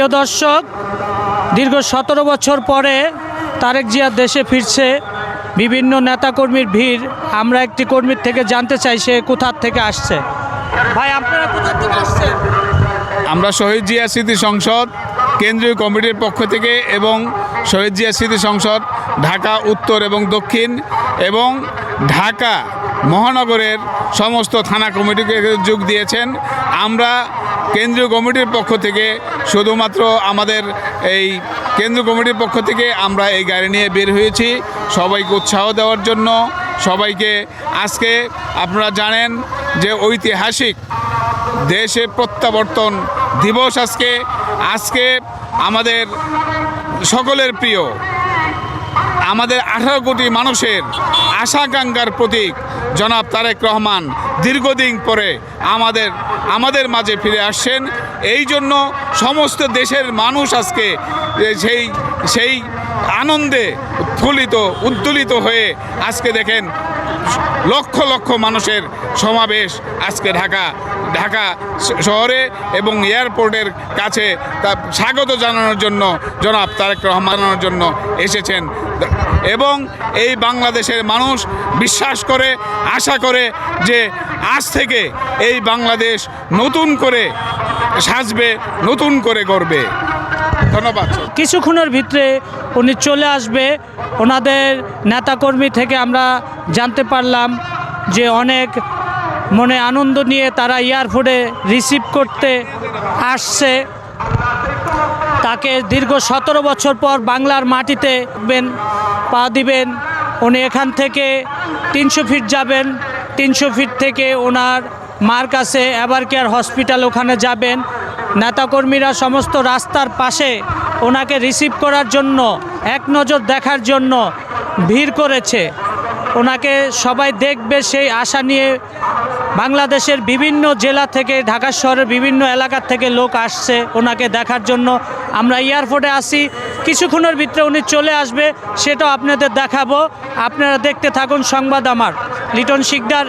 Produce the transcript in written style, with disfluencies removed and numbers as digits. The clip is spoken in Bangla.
প্রিয় দর্শক, দীর্ঘ 17 বছর পরে তারেক জিয়া দেশে ফিরছে। বিভিন্ন নেতাকর্মীর ভিড়। আমরা একটি কর্মীর থেকে জানতে চাই সে কোথা থেকে আসছে। ভাই, আপনারা কোথা থেকে আসছেন? আমরা শহীদ জিয়া স্মৃতি সংসদ কেন্দ্রীয় কমিটির পক্ষ থেকে এবং শহীদ জিয়া স্মৃতি সংসদ ঢাকা উত্তর এবং দক্ষিণ এবং ঢাকা মহানগরের সমস্ত থানা কমিটিকে যোগ দিয়েছেন। আমরা কেন্দ্রীয় কমিটির পক্ষ থেকে শুধুমাত্র আমাদের এই কেন্দ্রীয় কমিটির পক্ষ থেকে আমরা এই গাড়ি নিয়ে বের হয়েছি সবাইকে উৎসাহ দেওয়ার জন্য। সবাইকে আজকে আপনারা জানেন যে ঐতিহাসিক দেশে প্রত্যাবর্তন দিবস আজকে আমাদের সকলের প্রিয়, আমাদের 18 কোটি মানুষের আশাকাঙ্ক্ষার প্রতীক জনাব তারেক রহমান দীর্ঘদিন পরে আমাদের মাঝে ফিরে আসছেন। এই জন্য সমস্ত দেশের মানুষ আজকে সেই আনন্দে উদ্দোলিত হয়ে আজকে দেখেন লক্ষ লক্ষ মানুষের সমাবেশ আজকে ঢাকা শহরে এবং এয়ারপোর্টের কাছে তা স্বাগত জানানোর জন্য জনাব তারেক রহমানের জন্য এসেছেন। এবং এই বাংলাদেশের মানুষ বিশ্বাস করে আশা করে যে আজ থেকে এই বাংলাদেশ নতুন করে সাজবে, নতুন করে গড়বে। ধন্যবাদ। কিছুক্ষণের ভিতরে উনি চলে আসবে। ওনাদের নেতাকর্মী থেকে আমরা জানতে পারলাম যে অনেক মনে আনন্দ নিয়ে তারা এয়ারপোর্টে রিসিভ করতে আসছে। তাকে দীর্ঘ 17 বছর পর বাংলার মাটিতে পা দিবেন। উনি এখান থেকে 300 ফিট যাবেন। 300 ফিট থেকে ওনার মার কাছে এভার কেয়ার হসপিটাল, ওখানে যাবেন। নেতাকর্মীরা সমস্ত রাস্তার পাশে ওনাকে রিসিভ করার জন্য, এক নজর দেখার জন্য ভিড় করেছে। ওনাকে সবাই দেখবে সেই আশা নিয়ে বাংলাদেশের বিভিন্ন জেলা থেকে, ঢাকা শহরের বিভিন্ন এলাকা থেকে লোক আসছে ওনাকে দেখার জন্য। আমরা এয়ারপোর্টে আসি, কিছুক্ষণের ভিতরে উনি চলে আসবে, সেটাও আপনাদের দেখাবো। আপনারা দেখতে থাকুন সংবাদ আমার লিটন শিকদার।